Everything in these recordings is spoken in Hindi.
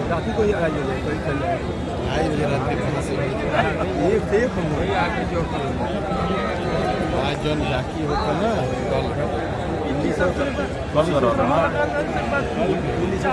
रात को ही आ जाइए आज जौन झाकी होता ना दिल्ली से बंद करो दिल्ली से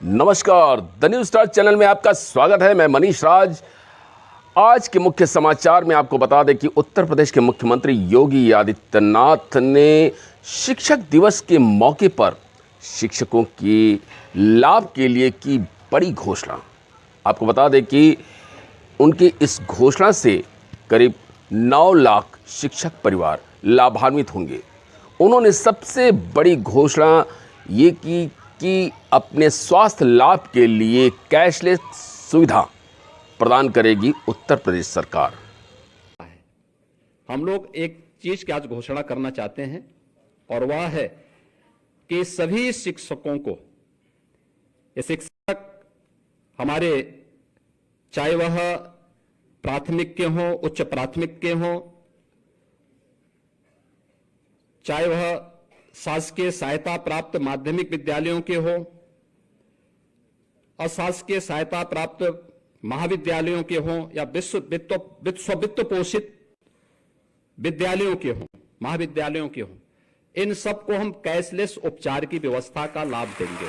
नमस्कार, द न्यूज़ स्टार चैनल में आपका स्वागत है। मैं मनीष राज। आज के मुख्य समाचार में आपको बता दें कि उत्तर प्रदेश के मुख्यमंत्री योगी आदित्यनाथ ने शिक्षक दिवस के मौके पर शिक्षकों के लाभ के लिए की बड़ी घोषणा। आपको बता दें कि उनकी इस घोषणा से करीब 9 लाख शिक्षक परिवार लाभान्वित होंगे। उन्होंने सबसे बड़ी घोषणा ये की कि अपने स्वास्थ्य लाभ के लिए कैशलेस सुविधा प्रदान करेगी उत्तर प्रदेश सरकार। हम लोग एक चीज की आज घोषणा करना चाहते हैं और वह है कि सभी शिक्षकों को, ये शिक्षक हमारे चाहे वह प्राथमिक के हों, उच्च प्राथमिक के हों, चाहे वह शासकीय सहायता प्राप्त माध्यमिक विद्यालयों के हो, अशासकीय सहायता प्राप्त महाविद्यालयों के हों या वित्त पोषित विद्यालयों के हों, महाविद्यालयों के हों, इन सबको हम कैशलेस उपचार की व्यवस्था का लाभ देंगे।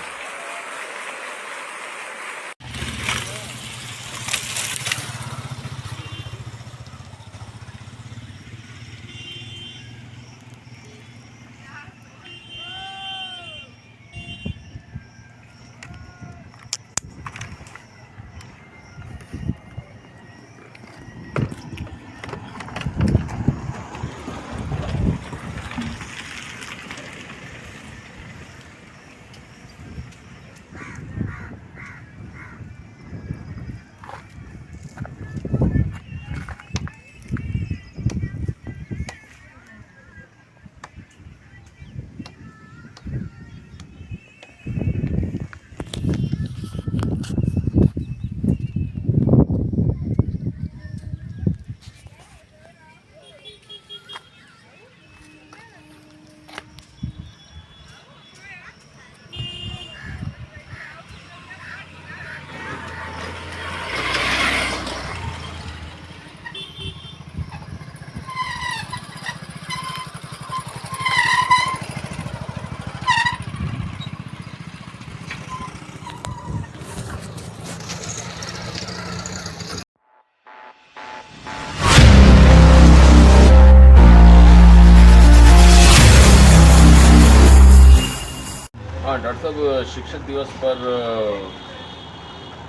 मतलब शिक्षक दिवस पर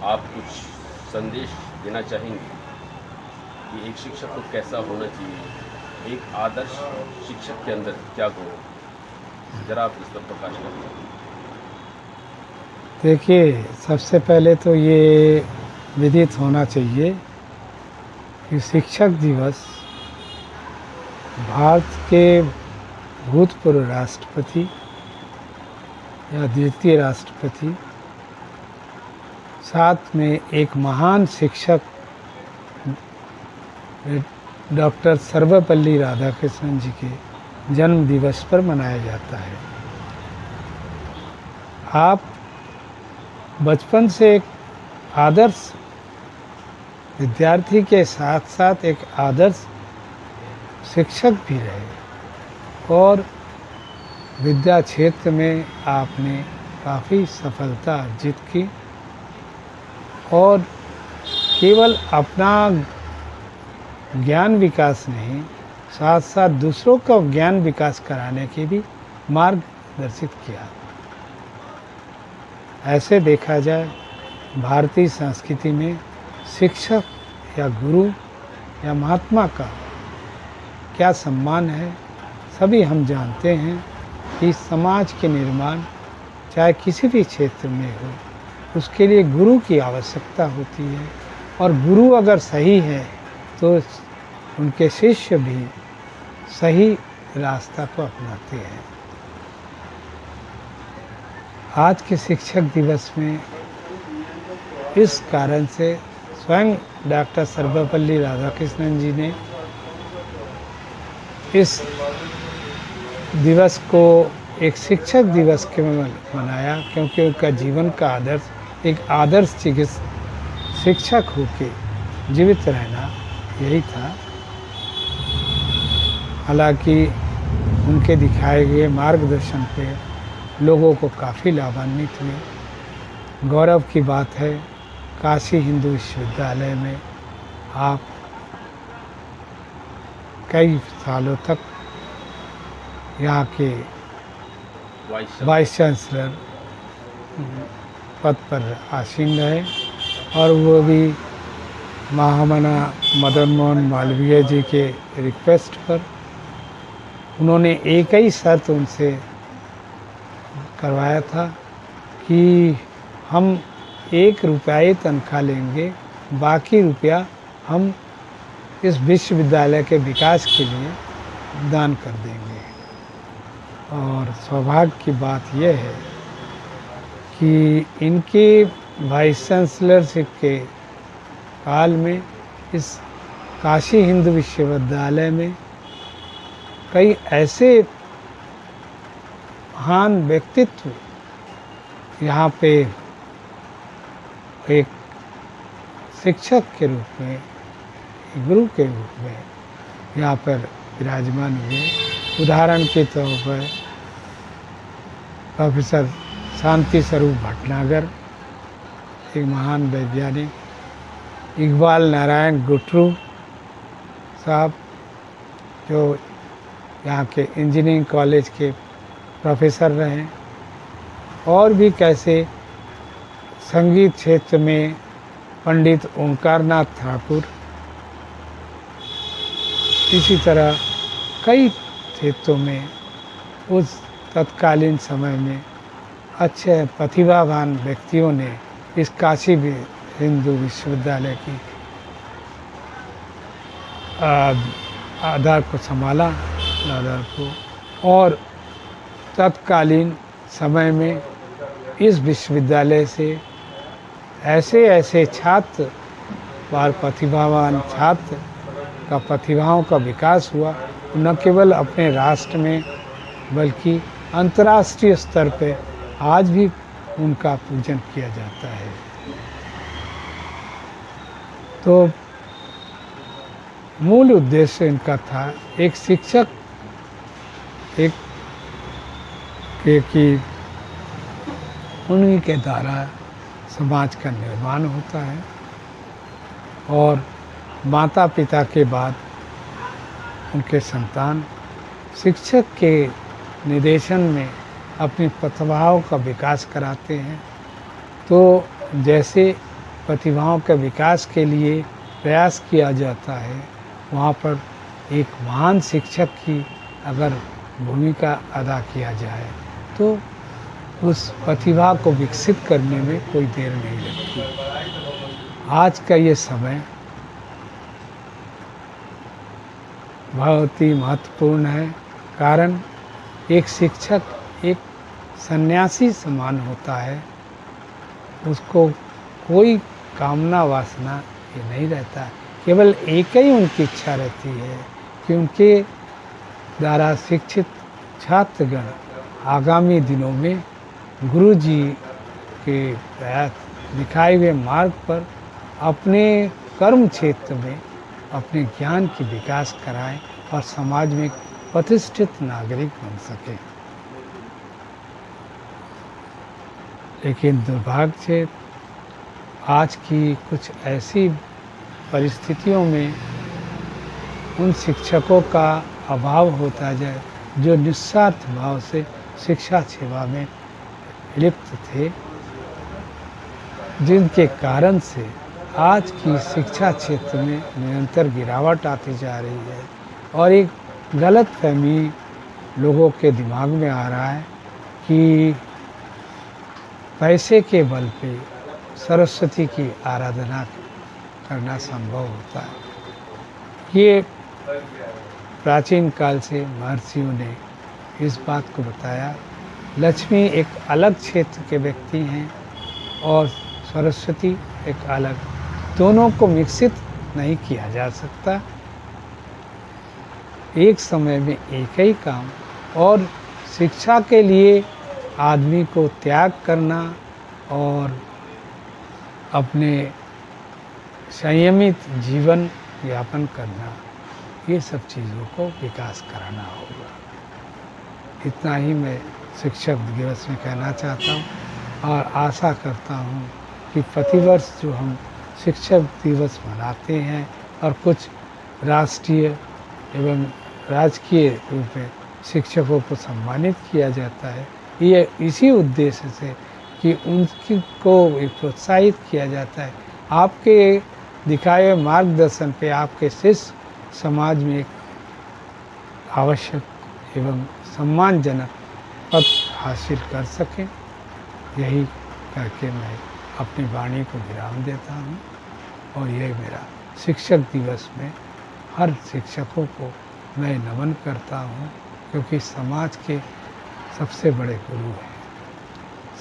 आप कुछ संदेश देना चाहेंगे कि एक शिक्षक को कैसा होना चाहिए, एक आदर्श शिक्षक के अंदर क्या गुण है, जरा आप इस पर प्रकाश करें। देखिए, सबसे पहले तो ये विदित होना चाहिए कि शिक्षक दिवस भारत के भूतपूर्व राष्ट्रपति या द्वितीय राष्ट्रपति, साथ में एक महान शिक्षक डॉक्टर सर्वपल्ली राधाकृष्णन जी के जन्म दिवस पर मनाया जाता है। आप बचपन से एक आदर्श विद्यार्थी के साथ साथ एक आदर्श शिक्षक भी रहे और विद्या क्षेत्र में आपने काफ़ी सफलता अर्जित की और केवल अपना ज्ञान विकास नहीं, साथ साथ दूसरों का ज्ञान विकास कराने की भी मार्गदर्शित किया। ऐसे देखा जाए भारतीय संस्कृति में शिक्षक या गुरु या महात्मा का क्या सम्मान है, सभी हम जानते हैं कि समाज के निर्माण चाहे किसी भी क्षेत्र में हो, उसके लिए गुरु की आवश्यकता होती है और गुरु अगर सही है तो उनके शिष्य भी सही रास्ता को अपनाते हैं। आज के शिक्षक दिवस में इस कारण से स्वयं डॉक्टर सर्वपल्ली राधाकृष्णन जी ने इस दिवस को एक शिक्षक दिवस के मनाया, क्योंकि उनका जीवन का आदर्श एक आदर्श शिक्षक होके जीवित रहना यही था। हालांकि उनके दिखाए गए मार्गदर्शन पे लोगों को काफ़ी लाभान्वित हुए। गौरव की बात है, काशी हिंदू विश्वविद्यालय में आप कई सालों तक यहाँ के वाइस चांसलर पद पर आसीन रहे और वो भी महामना मदन मोहन मालवीय जी के रिक्वेस्ट पर उन्होंने एक ही शर्त उनसे करवाया था कि हम 1 रुपया तनख्वाह लेंगे, बाकी रुपया हम इस विश्वविद्यालय के विकास के लिए दान कर देंगे। और सौभाग्य की बात यह है कि इनके वाइस चांसलरशिप के काल में इस काशी हिंदू विश्वविद्यालय में कई ऐसे महान व्यक्तित्व यहाँ पे एक शिक्षक के रूप में, गुरु के रूप में यहाँ पर विराजमान हुए। उदाहरण के तौर पर प्रोफेसर शांति स्वरूप भटनागर, एक महान वैज्ञानिक, इकबाल नारायण गुटरू साहब जो यहाँ के इंजीनियरिंग कॉलेज के प्रोफेसर रहे, और भी कैसे संगीत क्षेत्र में पंडित ओंकारनाथ ठाकुर, इसी तरह कई क्षेत्रों में उस तत्कालीन समय में अच्छे प्रतिभावान व्यक्तियों ने इस काशी हिंदू विश्वविद्यालय की आधार को संभाला, आधार को, और तत्कालीन समय में इस विश्वविद्यालय से ऐसे छात्र और प्रतिभावान छात्र का प्रतिभाओं का विकास हुआ, न केवल अपने राष्ट्र में बल्कि अंतर्राष्ट्रीय स्तर पे आज भी उनका पूजन किया जाता है। तो मूल उद्देश्य इनका था एक शिक्षक कि उन्हीं के द्वारा समाज का निर्माण होता है और माता पिता के बाद उनके संतान शिक्षक के निर्देशन में अपनी प्रतिभाओं का विकास कराते हैं। तो जैसे प्रतिभाओं के विकास के लिए प्रयास किया जाता है, वहाँ पर एक महान शिक्षक की अगर भूमिका अदा किया जाए तो उस प्रतिभा को विकसित करने में कोई देर नहीं लगती। आज का ये समय बहुत ही महत्वपूर्ण है, कारण एक शिक्षक एक सन्यासी समान होता है। उसको कोई कामना वासना ये नहीं रहता, केवल एक ही उनकी इच्छा रहती है कि उनके द्वारा शिक्षित छात्रगण आगामी दिनों में गुरु जी के दिखाए हुए मार्ग पर अपने कर्म क्षेत्र में अपने ज्ञान की विकास कराएं और समाज में प्रतिष्ठित नागरिक बन सके। लेकिन दुर्भाग्य से आज की कुछ ऐसी परिस्थितियों में उन शिक्षकों का अभाव होता जाए जो निस्वार्थ भाव से शिक्षा सेवा में लिप्त थे, जिनके कारण से आज की शिक्षा क्षेत्र में निरंतर गिरावट आती जा रही है और एक गलत फहमी लोगों के दिमाग में आ रहा है कि पैसे के बल पे सरस्वती की आराधना करना संभव होता है। ये प्राचीन काल से महर्षियों ने इस बात को बताया। लक्ष्मी एक अलग क्षेत्र के व्यक्ति हैं और सरस्वती एक अलग, दोनों को मिश्रित नहीं किया जा सकता। एक समय में एक ही काम, और शिक्षा के लिए आदमी को त्याग करना और अपने संयमित जीवन यापन करना, ये सब चीज़ों को विकास कराना होगा। इतना ही मैं शिक्षक दिवस में कहना चाहता हूँ और आशा करता हूँ कि प्रतिवर्ष जो हम शिक्षक दिवस मनाते हैं और कुछ राष्ट्रीय एवं राजकीय रूप में शिक्षकों को सम्मानित किया जाता है, ये इसी उद्देश्य से कि उनकी को प्रोत्साहित किया जाता है। आपके दिखाए हुए मार्गदर्शन पे आपके शिष्य समाज में एक आवश्यक एवं सम्मानजनक पद हासिल कर सकें। यही करके मैं अपनी वाणी को विराम देता हूँ और यह मेरा शिक्षक दिवस में हर शिक्षकों को मैं नमन करता हूँ, क्योंकि समाज के सबसे बड़े गुरु हैं,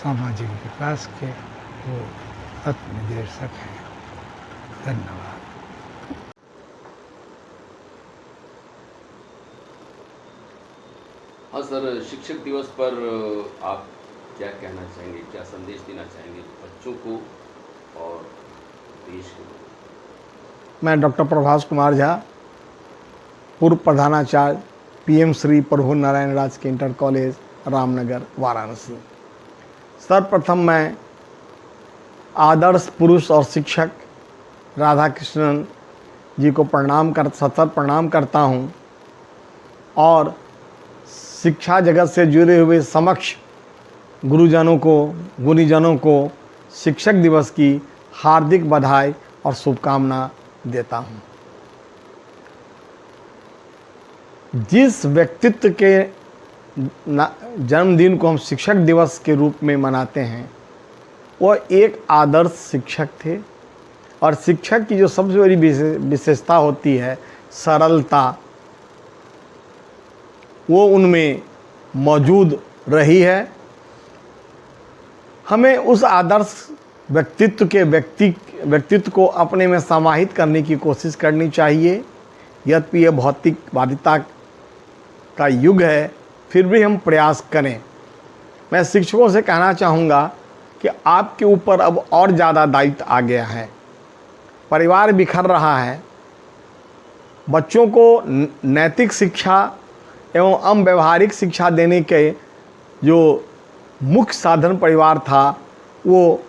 सामाजिक विकास के वो पथ निर्देशक हैं। धन्यवाद। हाँ सर, शिक्षक दिवस पर आप क्या कहना चाहेंगे, क्या संदेश देना चाहेंगे बच्चों को और देश को? मैं डॉक्टर प्रभास कुमार झा, पूर्व प्रधानाचार्य PM श्री प्रभु नारायण राजकीय इंटर कॉलेज रामनगर वाराणसी। सर्वप्रथम मैं आदर्श पुरुष और शिक्षक राधा कृष्णन जी को सत्तर प्रणाम करता हूँ और शिक्षा जगत से जुड़े हुए समक्ष गुरुजनों को, गुणीजनों को शिक्षक दिवस की हार्दिक बधाई और शुभकामना देता हूँ। जिस व्यक्तित्व के जन्मदिन को हम शिक्षक दिवस के रूप में मनाते हैं, वह एक आदर्श शिक्षक थे और शिक्षक की जो सबसे बड़ी विशेषता होती है सरलता, वो उनमें मौजूद रही है। हमें उस आदर्श व्यक्तित्व को अपने में समाहित करने की कोशिश करनी चाहिए। यद्यपि यह भौतिकवादिता का युग है, फिर भी हम प्रयास करें। मैं शिक्षकों से कहना चाहूँगा कि आपके ऊपर अब और ज़्यादा दायित्व आ गया है। परिवार बिखर रहा है, बच्चों को नैतिक शिक्षा एवं व्यवहारिक शिक्षा देने के जो मुख्य साधन परिवार था, वो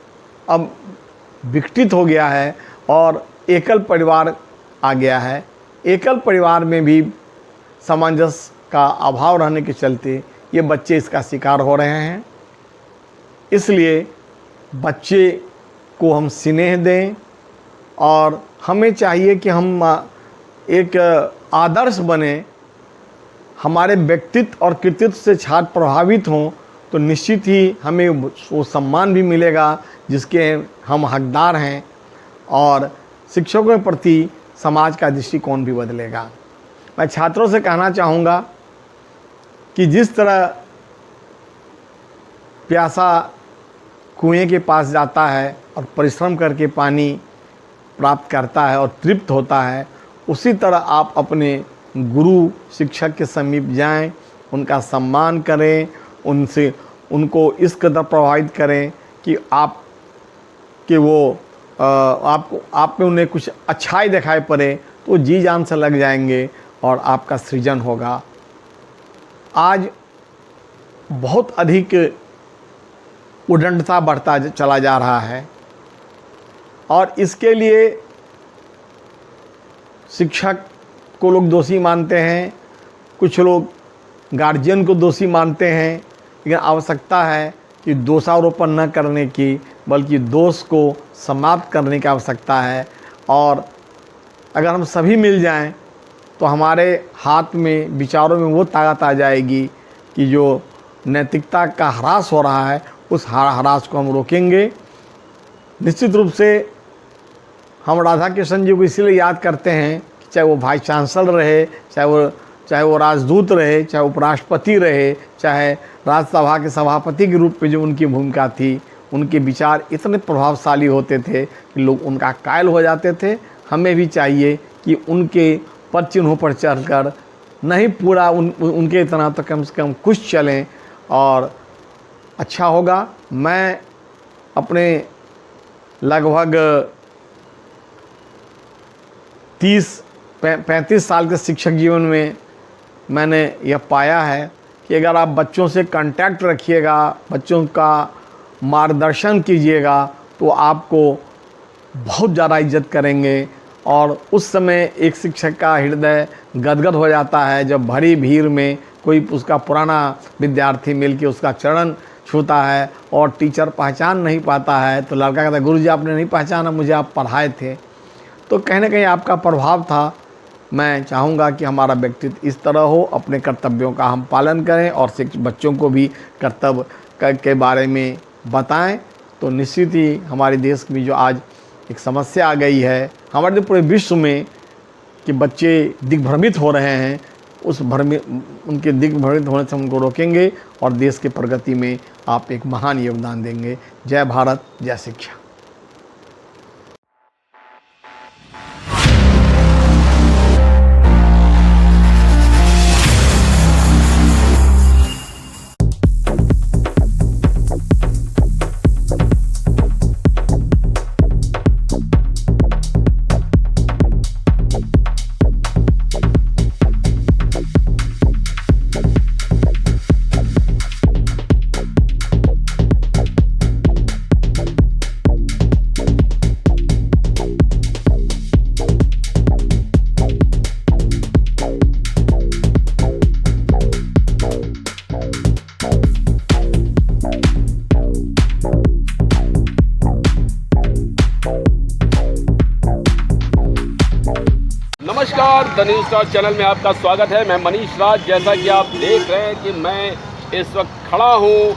अब विकटित हो गया है और एकल परिवार आ गया है। एकल परिवार में भी सामंजस्य का अभाव रहने के चलते ये बच्चे इसका शिकार हो रहे हैं। इसलिए बच्चे को हम स्नेह दें और हमें चाहिए कि हम एक आदर्श बने। हमारे व्यक्तित्व और कृतित्व से छात्र प्रभावित हों तो निश्चित ही हमें वो सम्मान भी मिलेगा जिसके हम हकदार हैं, और शिक्षकों के प्रति समाज का दृष्टिकोण भी बदलेगा। मैं छात्रों से कहना चाहूँगा कि जिस तरह प्यासा कुएं के पास जाता है और परिश्रम करके पानी प्राप्त करता है और तृप्त होता है, उसी तरह आप अपने गुरु शिक्षक के समीप जाएं, उनका सम्मान करें, उनको इस कदर प्रभावित करें कि आप में उन्हें कुछ अच्छाई दिखाई पड़े तो जी जान से लग जाएंगे और आपका सृजन होगा। आज बहुत अधिक उद्दंडता बढ़ता चला जा रहा है और इसके लिए शिक्षक को लोग दोषी मानते हैं, कुछ लोग गार्जियन को दोषी मानते हैं, लेकिन आवश्यकता है कि दोषारोपण न करने की बल्कि दोष को समाप्त करने की आवश्यकता है। और अगर हम सभी मिल जाएं तो हमारे हाथ में विचारों में वो ताकत आ जाएगी कि जो नैतिकता का ह्रास हो रहा है उस ह्रास को हम रोकेंगे। निश्चित रूप से हम राधा कृष्ण जी को इसीलिए याद करते हैं कि चाहे वो वाइस चांसलर रहे, चाहे वो राजदूत रहे, चाहे उपराष्ट्रपति रहे, चाहे राज्यसभा के सभापति के रूप में जो उनकी भूमिका थी, उनके विचार इतने प्रभावशाली होते थे कि लोग उनका कायल हो जाते थे। हमें भी चाहिए कि उनके पद चिन्हों पर चढ़कर नहीं पूरा उनके इतना तो कम से कम कुछ चलें और अच्छा होगा। मैं अपने लगभग 30-35 साल के शिक्षक जीवन में मैंने यह पाया है कि अगर आप बच्चों से कांटेक्ट रखिएगा, बच्चों का मार्गदर्शन कीजिएगा तो आपको बहुत ज़्यादा इज्जत करेंगे। और उस समय एक शिक्षक का हृदय गदगद हो जाता है जब भरी भीड़ में कोई उसका पुराना विद्यार्थी मिलके उसका चरण छूता है और टीचर पहचान नहीं पाता है तो लड़का कहता है गुरुजी आपने नहीं पहचाना, मुझे आप पढ़ाए थे। तो कहीं ना कहीं आपका प्रभाव था। मैं चाहूँगा कि हमारा व्यक्तित्व इस तरह हो, अपने कर्तव्यों का हम पालन करें और बच्चों को भी कर्तव्य के बारे में बताएं। तो निश्चित ही हमारे देश में जो आज एक समस्या आ गई है, हमारे पूरे विश्व में कि बच्चे दिग्भ्रमित हो रहे हैं, उनके दिग्भ्रमित होने से उनको रोकेंगे और देश के प्रगति में आप एक महान योगदान देंगे। जय भारत, जय शिक्षा। नमस्कार, द न्यूज़ स्टार चैनल में आपका स्वागत है। मैं मनीष राज। जैसा कि आप देख रहे हैं कि मैं इस वक्त खड़ा हूँ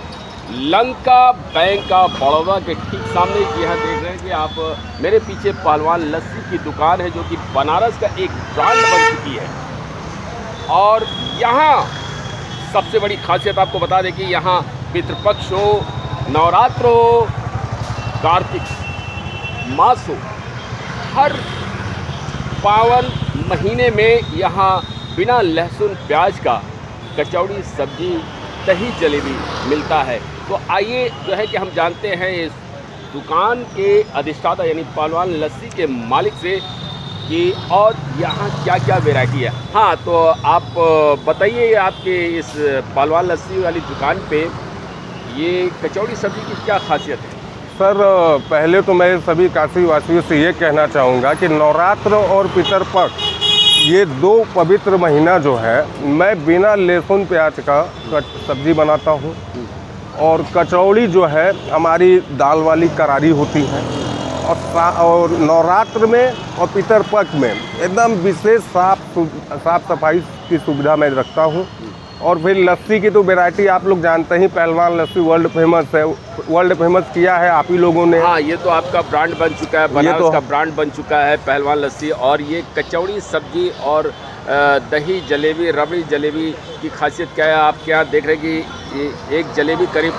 लंका बैंक का बड़ौदा के ठीक सामने। यहाँ देख रहे हैं कि आप मेरे पीछे पहलवान लस्सी की दुकान है जो कि बनारस का एक ब्रांड बन चुकी है। और यहाँ सबसे बड़ी खासियत आपको बता दें कि यहाँ पितृपक्ष हो, नवरात्र हो, कार्तिक मास हो, हर पावन महीने में यहाँ बिना लहसुन प्याज का कचौड़ी, सब्जी, दही, जलेबी मिलता है। तो आइए जो है कि हम जानते हैं इस दुकान के अधिष्ठाता यानी पहलवान लस्सी के मालिक से कि और यहाँ क्या क्या वैरायटी है। हाँ, तो आप बताइए आपके इस पहलवान लस्सी वाली दुकान पे ये कचौड़ी सब्जी की क्या खासियत है? सर, पहले तो मैं सभी काशी वासियों से ये कहना चाहूँगा कि नवरात्र और पितरपक्ष ये 2 पवित्र महीना जो है मैं बिना लहसुन प्याज का सब्जी बनाता हूँ। और कचौड़ी जो है हमारी दाल वाली करारी होती है। और नवरात्र में और पितरपक्ष में एकदम विशेष साफ सफाई की सुविधा मैं रखता हूँ। और फिर लस्सी की तो वैरायटी आप लोग जानते ही, पहलवान लस्सी वर्ल्ड फेमस है, वर्ल्ड फेमस किया है आप ही लोगों ने। हाँ, ये तो आपका ब्रांड बन चुका है, बनारस तो का ब्रांड बन चुका है पहलवान लस्सी। और ये कचौड़ी सब्जी और दही जलेबी, रबड़ी जलेबी की खासियत क्या है? आप क्या देख रहे हैं कि एक जलेबी करीब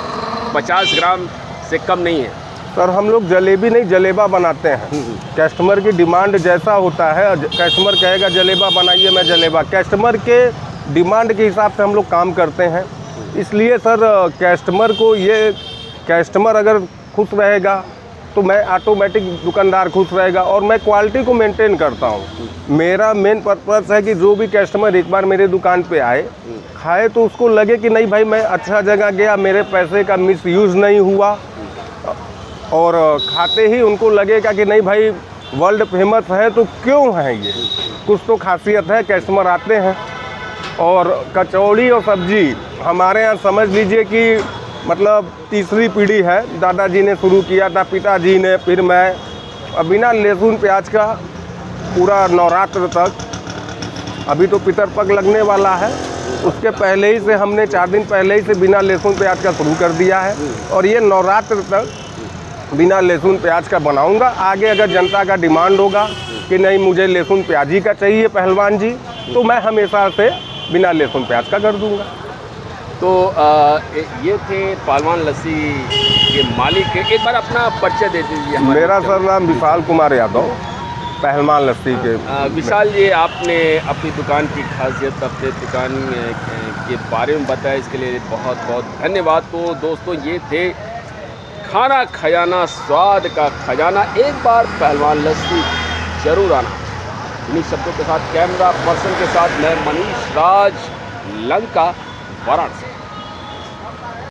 50 ग्राम से कम नहीं है। सर हम लोग जलेबी नहीं जलेबा बनाते हैं। कस्टमर की डिमांड जैसा होता है, कस्टमर कहेगा जलेबा बनाइए, मैं जलेबा, कस्टमर के डिमांड के हिसाब से हम लोग काम करते हैं। इसलिए सर कस्टमर को ये, कस्टमर अगर खुश रहेगा तो मैं ऑटोमेटिक दुकानदार खुश रहेगा। और मैं क्वालिटी को मेंटेन करता हूँ। मेरा मेन पर्पस है कि जो भी कस्टमर एक बार मेरे दुकान पे आए, खाए, तो उसको लगे कि नहीं भाई मैं अच्छा जगह गया, मेरे पैसे का मिसयूज़ नहीं हुआ। और खाते ही उनको लगेगा कि नहीं भाई वर्ल्ड फेमस है तो क्यों है, ये कुछ तो खासियत है, कस्टमर आते हैं। और कचौड़ी और सब्जी हमारे यहाँ समझ लीजिए कि मतलब तीसरी पीढ़ी है। दादाजी ने शुरू किया था, पिताजी ने, फिर मैं। अब बिना लहसुन प्याज का पूरा नवरात्र तक, अभी तो पितरपक्ष लगने वाला है, उसके पहले ही से हमने 4 दिन पहले ही से बिना लहसुन प्याज का शुरू कर दिया है। और ये नवरात्र तक बिना लहसुन प्याज का बनाऊंगा। आगे अगर जनता का डिमांड होगा कि नहीं मुझे लहसुन प्याज ही का चाहिए पहलवान जी, तो मैं हमेशा से बिना लहसुन प्याज का कर दूंगा। तो ये थे पहलवान लस्सी के मालिक। एक बार अपना परिचय दे दीजिए। मेरा सर नाम विशाल कुमार यादव, पहलवान लस्सी के। विशाल जी, आपने अपनी दुकान की खासियत, अपने दुकान के बारे में बताया, इसके लिए बहुत बहुत धन्यवाद। तो दोस्तों, ये थे खाना खजाना, स्वाद का खजाना। एक बार पहलवान लस्सी जरूर आना। इन्हीं शब्दों के साथ कैमरा पर्सन के साथ मैं मनीष राज, लंका, वाराणसी।